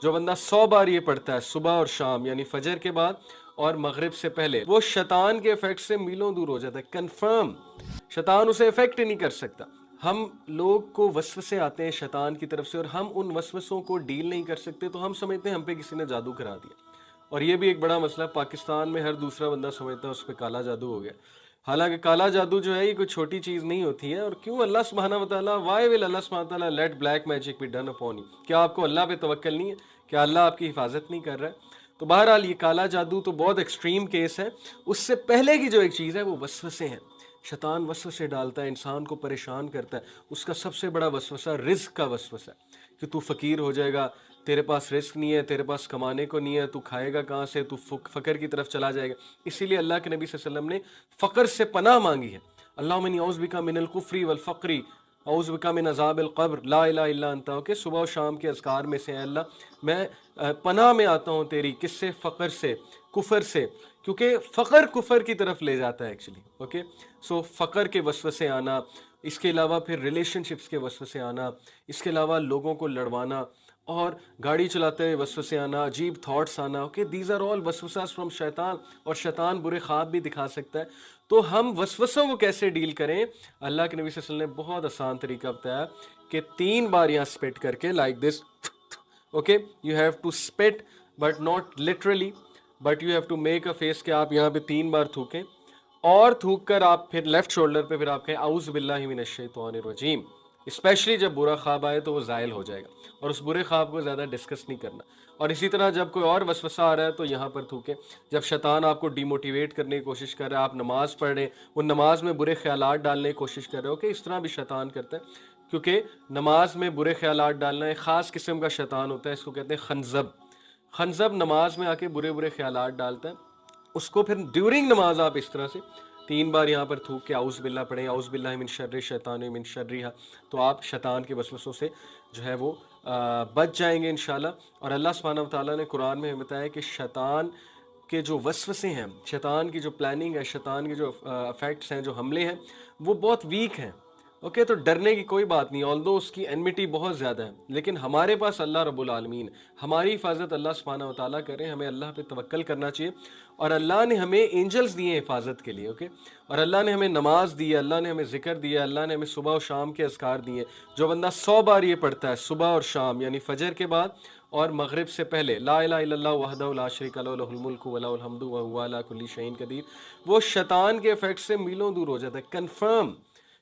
जो बंदा 100 बार ये पढ़ता है सुबह और शाम, यानी फजर के बाद और मगरिब से पहले, वो शैतान के इफेक्ट से मीलों दूर हो जाता है। कंफर्म शैतान उसे इफेक्ट ही नहीं कर सकता। हम लोग को वसवसे आते हैं शैतान की तरफ से और हम उन वसवसों को डील नहीं कर सकते, तो हम समझते हैं हम पे किसी ने जादू करा दिया। और ये भी एक बड़ा मसला है, पाकिस्तान में हर दूसरा बंदा समझता है उस पर काला जादू हो गया। हालांकि काला जादू जो है ये कोई छोटी चीज नहीं होती है। और क्यों अल्लाह सुब्हानहू व तआला, व्हाई विल अल्लाह सुब्हानहू व तआला let black magic be done upon you? क्या आपको अल्लाह पे तवक्कल नहीं है? क्या अल्लाह आपकी हिफाजत नहीं कर रहा है? तो बहरहाल ये काला जादू तो बहुत एक्सट्रीम केस है। उससे पहले की जो एक चीज़ है वो वसवसे हैं। शैतान वसवसे डालता है, इंसान को परेशान करता है। उसका सबसे बड़ा वसवसा रिज़्क का वसवसा है कि तू फ़कीर हो जाएगा, तेरे पास रिस्क नहीं है, तेरे पास कमाने को नहीं है, तू खाएगा कहाँ से, तू फ़क्र की तरफ चला जाएगा। इसीलिए अल्लाह के नबी सल्लल्लाहु अलैहि वसल्लम ने फ़क्र से पनाह मांगी है। अल्लाहुम्मा इन्नी औज़ु बिका मिनल कुफ़्री वल फ़क्री, औज़ु बिका मिन अज़ाबिल क़ब्र, ला इलाहा इल्ला अंता। ओके, सुबह और शाम के अज़कार में से है अल्लाह मैं पनाह में आता हूँ तेरी, किससे? फ़क्र से, कुफ़र से, क्योंकि फ़क्र कुफ़र की तरफ ले जाता है एक्चुअली। ओके, सो फ़क्र के वसवसे आना, इसके अलावा फिर रिलेशनशिप्स के वसवसे आना, इसके अलावा लोगों को लड़वाना और गाड़ी चलाते हुए वसवसे आना, अजीब थॉट्स आना। ओके, दीज आर ऑल वसवसास फ्रॉम शैतान। और शैतान बुरे ख्वाब भी दिखा सकता है। तो हम वसवसों को कैसे डील करें? अल्लाह के नबी सल्लल्लाहु अलैहि वसल्लम ने बहुत आसान तरीका बताया कि 3 बार यहाँ स्पिट करके like this. Okay, you have to spit but not literally, but you have to make a face कि आप यहाँ पे 3 बार थूकें और थूक कर आप फिर लेफ्ट शोल्डर पे फिर आप कहें औज़ु बिल्लाहि मिनश शैतानिर रजीम। स्पेशली जब बुरा ख्वाब आए तो वो ज़ायल हो जाएगा और उस बुरे ख्वाब को ज़्यादा डिस्कस नहीं करना। और इसी तरह जब कोई और वसवसा आ रहा है तो यहाँ पर थूकें। जब शैतान आपको डिमोटिवेट करने की कोशिश कर रहा है, आप नमाज पढ़ रहे हैं, वो नमाज में बुरे ख्यालात डालने की कोशिश कर रहे हो, कि इस तरह भी शैतान करता है। क्योंकि नमाज में बुरे ख्यालात डालना एक ख़ास किस्म का शैतान होता है, इसको कहते हैं खंजब। खंजब नमाज में आके बुरे बुरे ख्यालात डालता है। उसको फिर ड्यूरिंग नमाज आप इस तरह से 3 बार यहाँ पर थूक के औज़ु बिल्लाह पढ़ें, औज़ु बिल्लाहि मिन शर्रि शैतानि मिन शर्रिहा। तो आप शैतान के वसवसों से जो है वो बच जाएंगे इंशाल्लाह। और अल्लाह सुब्हानहू व तआला ने कुरान में हमें बताया कि शैतान के जो वसवसे हैं, शैतान की जो प्लानिंग है, शैतान के जो अफेक्ट्स हैं, जो हमले हैं, वो बहुत वीक हैं। ओके, तो डरने की कोई बात नहीं, ऑल्दो उसकी एनमिटी बहुत ज़्यादा है, लेकिन हमारे पास अल्लाह रब्बुल आलमीन, हमारी हिफाजत अल्लाह सुब्हानहू व तआला करें। हमें अल्लाह पे तवक्कल करना चाहिए। और अल्लाह ने हमें एंजल्स दिए हैं हिफाजत के लिए। ओके, और अल्लाह ने हमें नमाज दी है, अल्लाह ने हमें जिक्र दिया, अल्लाह ने हमें सुबह और शाम के अज़कार दिए। जो बंदा 100 बार ये पढ़ता है सुबह और शाम, यानी फजर के बाद और मगरिब से पहले, ला इलाहा इल्लल्लाह वहदहू ला शरीका लहू लहुल मुल्कु व लहुल हम्दु व हुवा अला कुल्ली शैइन कदीर, वो शैतान के इफेक्ट से मीलों दूर हो जाता है। कंफर्म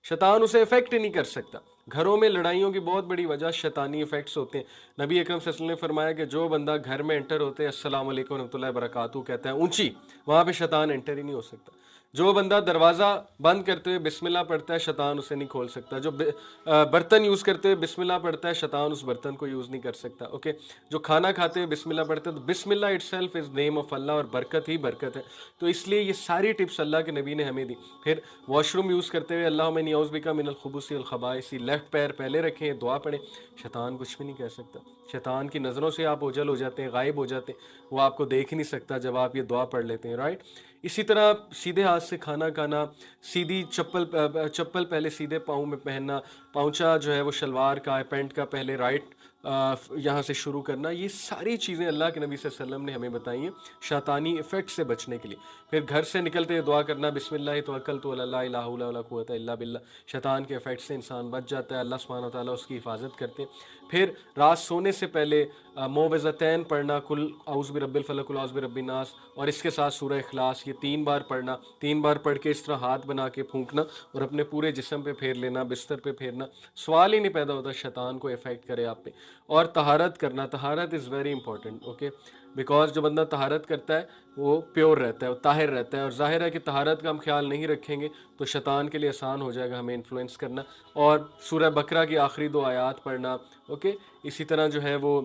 शैतान उसे इफेक्ट ही नहीं कर सकता। घरों में लड़ाइयों की बहुत बड़ी वजह शैतानी इफेक्ट्स होते हैं। नबी अकरम सल्लल्लाहु अलैहि वसल्लम ने फरमाया कि जो बंदा घर में एंटर होते हैं अस्सलाम वालेकुम रहमतुल्लाहि व बरकातहू कहता है ऊंची, वहां पे शैतान एंटर ही नहीं हो सकता। जो बंदा दरवाज़ा बंद करते हुए बिस्मिल्लाह पढ़ता है, शैतान उसे नहीं खोल सकता। जो बर्तन यूज़ करते हुए बिस्मिल्लाह पढ़ता है, शैतान उस बर्तन को यूज़ नहीं कर सकता। ओके, जो खाना खाते हुए बिस्मिल्लाह पढ़ते हैं, तो बिस्मिल्लाह इटसेल्फ इज़ नेम ऑफ अल्लाह, और बरकत ही बरकत है। तो इसलिए ये सारी टिप्स अल्लाह के नबी ने हमें दी। फिर वॉशरूम यूज़ करते हुए अल्लाहुम्मा इन्नी औज़ु बिका मिनल खुबुसी वल खबाइसी, लेफ्ट पैर पहले रखें, दुआ पढ़ें। शैतान कुछ भी नहीं कह सकता। शैतान की नज़रों से आप ओझल हो जाते हैं, गायब हो जाते हैं, वो आपको देख ही नहीं सकता जब आप ये दुआ पढ़ लेते हैं। राइट, इसी तरह सीधे हाथ से खाना खाना, सीधी चप्पल पहले सीधे पाँव में पहनना, पाँवचा जो है वो शलवार का है, पैंट का पहले राइट यहाँ से शुरू करना, ये सारी चीज़ें अल्लाह के नबी सल्लल्लाहु अलैहि वसल्लम ने हमें बताई हैं शैतानी इफ़ेक्ट से बचने के लिए। फिर घर से निकलते हुए दुआ करना, बिस्मिल्लाह तवक्कलतु अला ला इलाहा इल्ला कुव्वता इल्ला बिल्लाह। शैतान के इफ़ेक्ट से इंसान बच जाता है, अल्लाह सुब्हानहू व तआला उसकी हिफाजत करते हैं। फिर रात सोने से पहले मोवज़तैन पढ़ना, कुल औज़ु बिरब्बिल फलक, कुल औज़ु बिरब्बिन नास, और इसके साथ सूरह इखलास, ये 3 बार पढ़ना। 3 बार पढ़ के इस तरह हाथ बना के फूंकना और अपने पूरे जिस्म पे फेर लेना, बिस्तर पे फेरना। सवाल ही नहीं पैदा होता शैतान को इफेक्ट करे आप पे। और तहारत करना, तहारत is very important. Okay, because जो बंदा तहारत करता है वो प्योर रहता है, वो ताहिर रहता है। और जाहिर है कि तहारत का हम ख्याल नहीं रखेंगे तो शैतान के लिए आसान हो जाएगा हमें इन्फ्लुएंस करना। और सूरह बकरा की आखिरी 2 आयात पढ़ना। ओके, इसी तरह जो है वो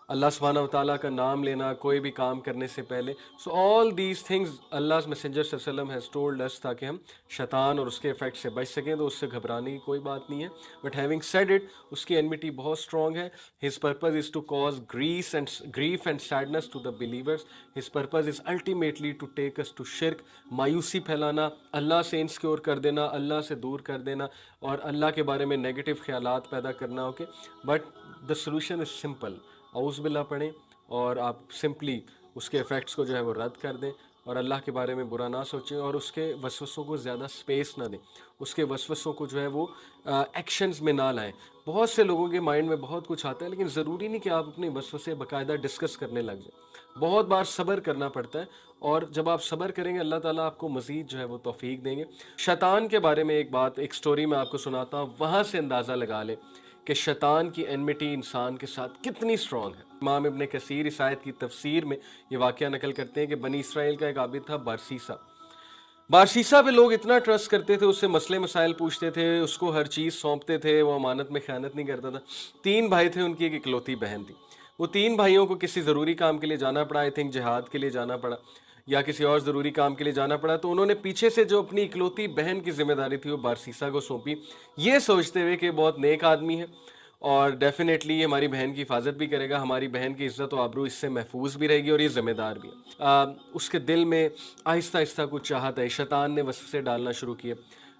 अल्लाह सुब्हानहू व तआला का नाम लेना कोई भी काम करने से पहले। So all these things Allah messenger सल्लल्लाहु अलैहि वसल्लम हैज़ टोल्ड अस, ताकि हम शैतान और उसके इफेक्ट से बच सकें। तो उससे घबराने की कोई बात नहीं है। बट हैविंग सेड इट, उसकी एनमिटी बहुत स्ट्रॉन्ग है। His purpose is to cause grief and sadness to the believers. His purpose is ultimately to take us to शिर्क, मायूसी फैलाना, अल्लाह से इनसिक्योर कर देना, अल्लाह से दूर कर देना और अल्लाह के बारे में नेगेटिव ख्यालात पैदा करना। Okay, but the solution is simple, औज़ बिल्लाह पढ़ें और आप सिंपली उसके इफ़ेक्ट्स को जो है वो रद्द कर दें और अल्लाह के बारे में बुरा ना सोचें और उसके वसवसों को ज़्यादा स्पेस ना दें, उसके वसवसों को जो है वो एक्शंस में ना लाएं। बहुत से लोगों के माइंड में बहुत कुछ आता है, लेकिन ज़रूरी नहीं कि आप अपने वसवसे बाकायदा डिस्कस करने लग जाएं। बहुत बार सब्र करना पड़ता है और जब आप सब्र करेंगे अल्लाह ताला आपको मज़ीद जो है वो तौफीक देंगे। शैतान के बारे में एक बात, एक स्टोरी मैं आपको सुनाता हूँ, वहाँ से अंदाज़ा लगा लें कि शैतान की एनमिटी इंसान के साथ कितनी स्ट्रॉन्ग है। इमाम इब्न कसीर इस आयत की तफसीर में ये वाक़या नकल करते हैं कि बनी इसराइल का एक आबिद था बारसीसा। बारसीसा पे लोग इतना ट्रस्ट करते थे, उससे मसले मसाइल पूछते थे, उसको हर चीज़ सौंपते थे, वो अमानत में ख़यानत नहीं करता था। 3 भाई थे, उनकी एक इकलौती बहन थी। वो 3 भाइयों को किसी ज़रूरी काम के लिए जाना पड़ा, आई थिंक जिहाद के लिए जाना पड़ा या किसी और ज़रूरी काम के लिए जाना पड़ा, तो उन्होंने पीछे से जो अपनी इकलौती बहन की ज़िम्मेदारी थी वो बारसीसा को सौंपी, ये सोचते हुए कि बहुत नेक आदमी है और डेफिनेटली ये हमारी बहन की हिफाजत भी करेगा, हमारी बहन की इज़्ज़त और आबरू इससे महफूज भी रहेगी और ये ज़िम्मेदार भी है। उसके दिल में आहिस्ता आहिस्ता कुछ चाहत है, शैतान ने वसवसे डालना शुरू किए।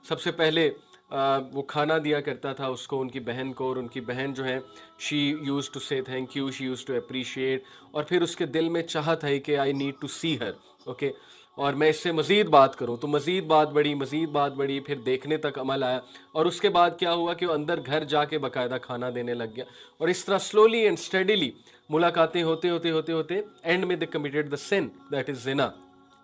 सबसे पहले वो खाना दिया करता था उसको, उनकी बहन को, और उनकी बहन जो है she use to say thank you, she use to appreciate, और फिर उसके दिल में चाहत है कि I need to see her, okay, और मैं इससे मज़ीद बात करूं, तो मज़ीद बात बढ़ी, मज़ीद बात बढ़ी, फिर देखने तक अमल आया और उसके बाद क्या हुआ कि वो अंदर घर जाके बाकायदा खाना देने लग गया और इस तरह स्लोली एंड स्टेडीली मुलाकातें होते होते होते होते एंड में they committed the sin that is ज़िना,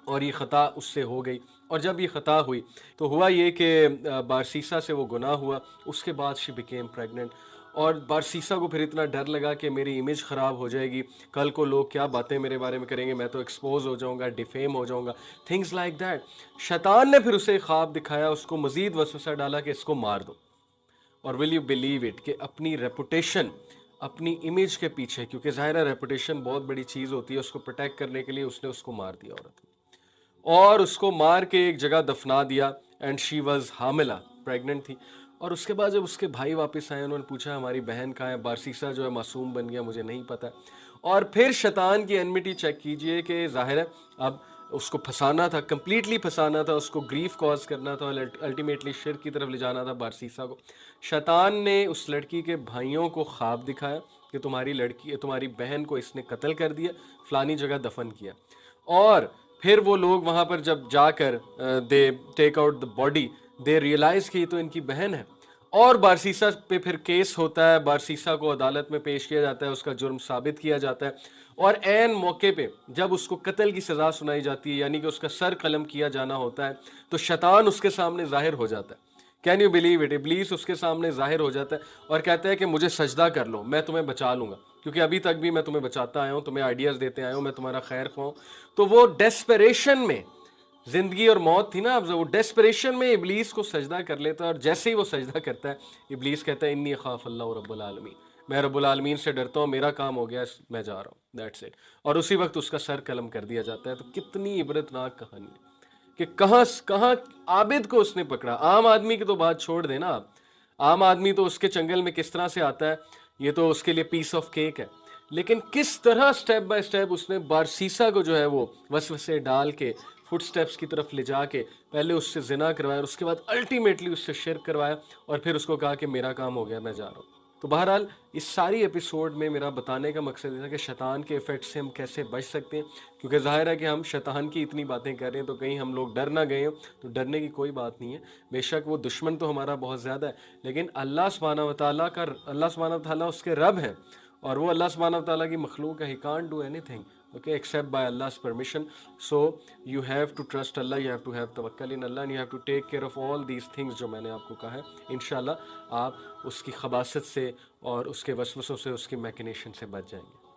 और ये ख़ता उससे हो गई। और जब ये ख़ता हुई तो हुआ ये कि बारसीसा से वो गुनाह हुआ, उसके बाद शी बिकेम प्रेग्नेंट और बारसीसा को फिर इतना डर लगा कि मेरी इमेज ख़राब हो जाएगी, कल को लोग क्या बातें मेरे बारे में करेंगे, मैं तो एक्सपोज हो जाऊंगा, डिफेम हो जाऊंगा, थिंग्स लाइक दैट। शैतान ने फिर उसे ख्वाब दिखाया, उसको मज़ीद वसवसा डाला कि इसको मार दो। और विल यू बिलीव इट कि अपनी रेपुटेशन, अपनी इमेज के पीछे, क्योंकि ज़ाहिर है रेपुटेशन बहुत बड़ी चीज़ होती है, उसको प्रोटेक्ट करने के लिए उसने उसको मार दिया औरत को। और उसको मार के एक जगह दफना दिया एंड शी वॉज हामिला, प्रेग्नेंट थी। और उसके बाद जब उसके भाई वापस आए, उन्होंने पूछा हमारी बहन कहाँ है, बारसीसा जो है मासूम बन गया, मुझे नहीं पता। और फिर शैतान की एनमिटी चेक कीजिए कि ज़ाहिर है अब उसको फंसाना था, कंप्लीटली फंसाना था, उसको ग्रीफ कॉज करना था और अल्टीमेटली शिर्क की तरफ ले जाना था बारसीसा को। शैतान ने उस लड़की के भाइयों को ख्वाब दिखाया कि तुम्हारी लड़की, तुम्हारी बहन को इसने कत्ल कर दिया, फलानी जगह दफन किया। और फिर वो लोग वहाँ पर जब जाकर they take out the body, they realise कि तो इनकी बहन है। और बारसीसा पे फिर केस होता है, बारसीसा को अदालत में पेश किया जाता है, उसका जुर्म साबित किया जाता है और ऐन मौके पे जब उसको कत्ल की सज़ा सुनाई जाती है, यानी कि उसका सर कलम किया जाना होता है, तो शैतान उसके सामने जाहिर हो जाता है। कैन यू बिलीव इट, इब्लीस उसके सामने जाहिर हो जाता है और कहता है कि मुझे सजदा कर लो, मैं तुम्हें बचा लूंगा, क्योंकि अभी तक भी मैं तुम्हें बचाता आया हूँ, तुम्हें आइडियाज़ देते आया हूँ, मैं तुम्हारा खैर ख्वाह हूँ। तो वो डेस्परेशन में, जिंदगी और मौत थी ना, अब वो डेस्परेशन में इब्लीस को सजदा कर लेता है और जैसे ही वो सजदा करता है, इब्लीस कहता है इन्नी अखाफ अल्लाह रब्बुल आलमीन, मैं रब्बुल आलमीन से डरता हूँ, मेरा काम हो गया, मैं जा रहा हूँ, दैट्स इट। और उसी वक्त उसका सर कलम कर दिया जाता है। तो कितनी इबरतनाक कहानी है कि कहाँ कहाँ आबिद को उसने पकड़ा। आम आदमी की तो बात छोड़ देना आप, आम आदमी तो उसके चंगल में किस तरह से आता है, ये तो उसके लिए पीस ऑफ केक है, लेकिन किस तरह स्टेप बाय स्टेप उसने बारसीसा को जो है वो वसवसे डाल के फुट स्टेप्स की तरफ ले जाके पहले उससे जिना करवाया और उसके बाद अल्टीमेटली उससे शिर्क करवाया और फिर उसको कहा कि मेरा काम हो गया, मैं जा रहा हूँ। तो बहरहाल इस सारी एपिसोड में मेरा बताने का मकसद था कि शैतान के इफ़ेक्ट से हम कैसे बच सकते हैं, क्योंकि ज़ाहिर है कि हम शैतान की इतनी बातें कर रहे हैं तो कहीं हम लोग डर ना गए हो, तो डरने की कोई बात नहीं है। बेशक वो दुश्मन तो हमारा बहुत ज़्यादा है, लेकिन अल्लाह सुब्हानहू व तआला का, अल्लाह सुब्हानहू व तआला उसके रब हैं और वो अल्लाह सुब्हानहू व तआला की मखलूक है, he can't do anything okay except by Allah's permission. So you have to trust Allah, you have to have tawakkul in Allah and you have to take care of all these things जो मैंने आपको कहा है। इंशाल्लाह आप उसकी खबासत से और उसके वसवसों से, उसकी मैकिनेशन से बच जाएंगे।